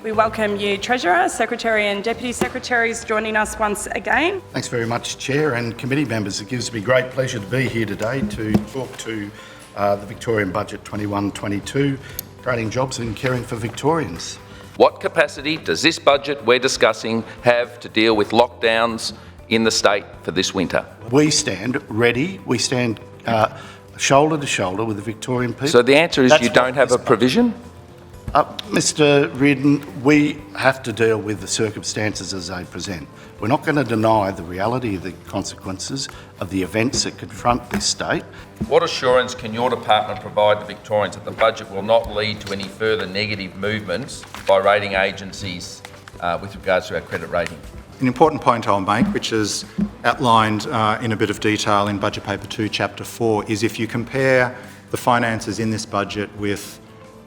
We welcome you, Treasurer, Secretary and Deputy Secretaries, joining us once again. Thanks very much, Chair and committee members. It gives me great pleasure to be here today to talk to the Victorian Budget 21-22, creating jobs and caring for Victorians. What capacity does this budget we're discussing have to deal with lockdowns in the state for this winter? We stand ready. We stand shoulder to shoulder with the Victorian people. So the answer is you don't have a provision? Mr Reardon, we have to deal with the circumstances as they present. We're not going to deny the reality of the consequences of the events that confront this state. What assurance can your department provide to Victorians that the budget will not lead to any further negative movements by rating agencies with regards to our credit rating? An important point I'll make, which is outlined in a bit of detail in Budget Paper 2, Chapter 4, is if you compare the finances in this budget with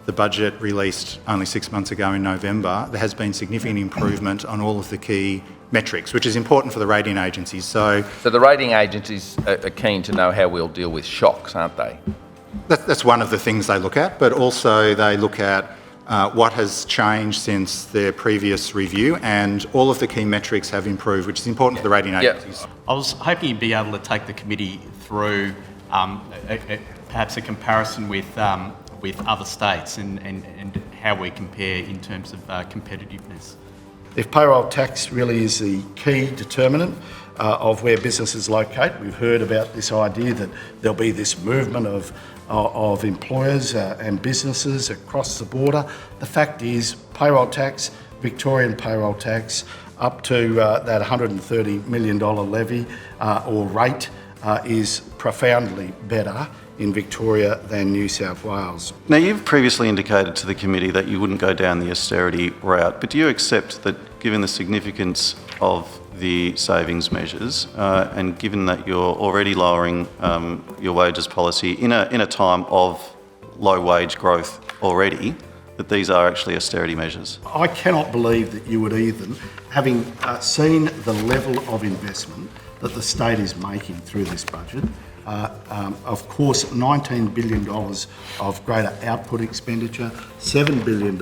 the budget released only 6 months ago in November, there has been significant improvement on all of the key metrics, which is important for the rating agencies. So the rating agencies are keen to know how we'll deal with shocks, aren't they? That's one of the things they look at, but also they look at what has changed since their previous review, and all of the key metrics have improved, which is important for the rating agencies. I was hoping you'd be able to take the committee through perhaps a comparison with other states and how we compare in terms of competitiveness. If payroll tax really is the key determinant of where businesses locate, we've heard about this idea that there'll be this movement of employers and businesses across the border. The fact is, payroll tax, Victorian payroll tax, up to that $130 million levy or rate is profoundly better in Victoria than New South Wales. Now, you've previously indicated to the committee that you wouldn't go down the austerity route, but do you accept that given the significance of the savings measures and given that you're already lowering your wages policy in a time of low wage growth already, that these are actually austerity measures? I cannot believe that you would even, having seen the level of investment that the state is making through this budget, of course, $19 billion of greater output expenditure, $7 billion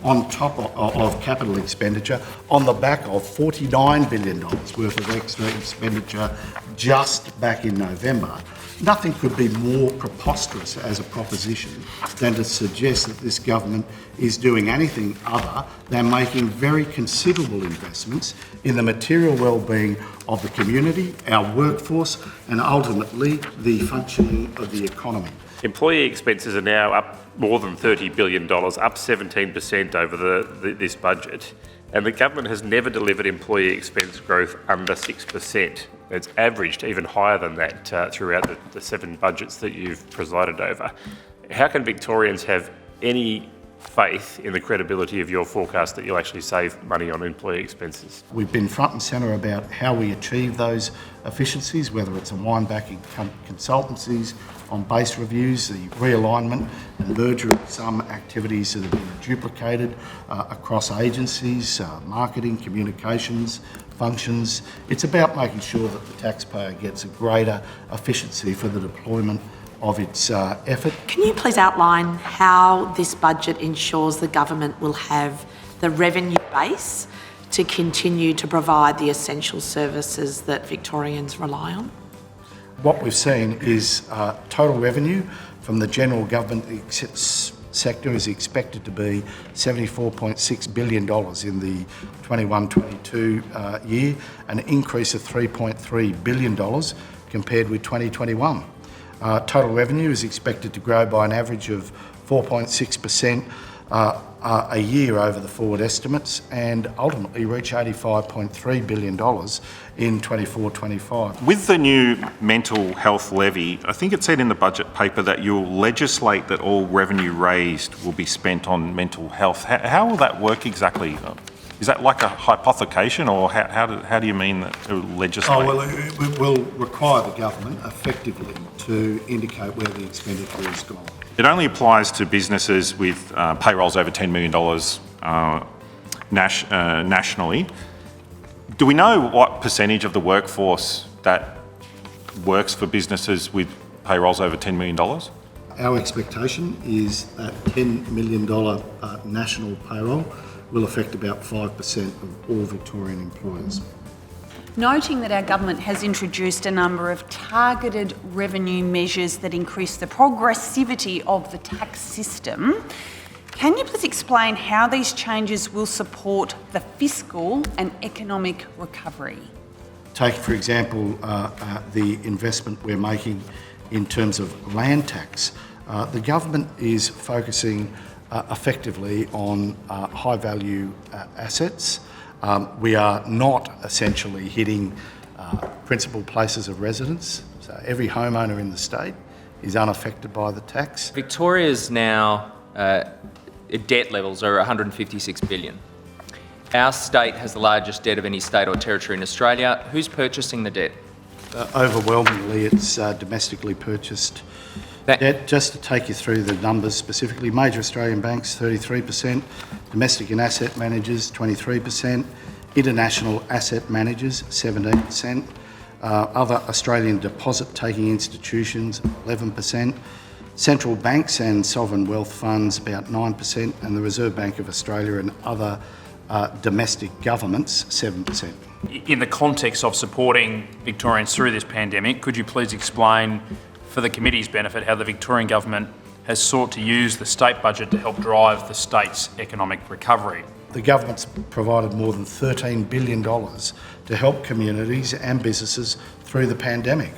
on top of capital expenditure, on the back of $49 billion worth of extra expenditure just back in November. Nothing could be more preposterous as a proposition than to suggest that this government is doing anything other than making very considerable investments in the material well-being of the community, our workforce, and ultimately the functioning of the economy. Employee expenses are now up more than $30 billion, up 17% over this budget. And the government has never delivered employee expense growth under 6%. It's averaged even higher than that throughout the 7 budgets that you've presided over. How can Victorians have any faith in the credibility of your forecast that you'll actually save money on employee expenses? We've been front and centre about how we achieve those efficiencies, whether it's a wind back in consultancies, on base reviews, the realignment and merger of some activities that have been duplicated across agencies, marketing, communications, functions. It's about making sure that the taxpayer gets a greater efficiency for the deployment of its effort. Can you please outline how this budget ensures the government will have the revenue base to continue to provide the essential services that Victorians rely on? What we've seen is total revenue from the general government sector is expected to be $74.6 billion in the 21-22 year, an increase of $3.3 billion compared with 2021. Total revenue is expected to grow by an average of 4.6% a year over the forward estimates and ultimately reach $85.3 billion in 24-25. With the new mental health levy, I think it said in the budget paper that you'll legislate that all revenue raised will be spent on mental health. How will that work exactly? Is that like a hypothecation, or how do you mean that it will legislate? Oh, well, it will require the government effectively to indicate where the expenditure is gone. It only applies to businesses with payrolls over $10 million nationally. Do we know what percentage of the workforce that works for businesses with payrolls over $10 million? Our expectation is that $10 million national payroll will affect about 5% of all Victorian employers. Noting that our government has introduced a number of targeted revenue measures that increase the progressivity of the tax system, can you please explain how these changes will support the fiscal and economic recovery? Take, for example, the investment we're making in terms of land tax. The government is focusing effectively on high-value assets. We are not essentially hitting principal places of residence, so every homeowner in the state is unaffected by the tax. Victoria's now debt levels are 156 billion. Our state has the largest debt of any state or territory in Australia. Who's purchasing the debt? Overwhelmingly, it's domestically purchased debt. Just to take you through the numbers specifically, major Australian banks, 33%, domestic and asset managers, 23%, international asset managers, 17%, other Australian deposit-taking institutions, 11%, central banks and sovereign wealth funds, about 9%, and the Reserve Bank of Australia and other domestic governments, 7%. In the context of supporting Victorians through this pandemic, could you please explain, for the committee's benefit, how the Victorian government has sought to use the state budget to help drive the state's economic recovery? The government's provided more than $13 billion to help communities and businesses through the pandemic.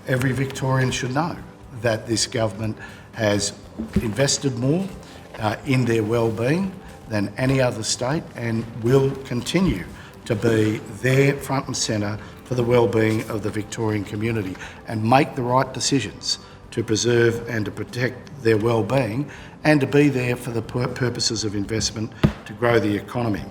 Every Victorian should know that this government has invested more in their well-being than any other state and will continue to be there front and centre for the well-being of the Victorian community and make the right decisions to preserve and to protect their well-being and to be there for the purposes of investment to grow the economy.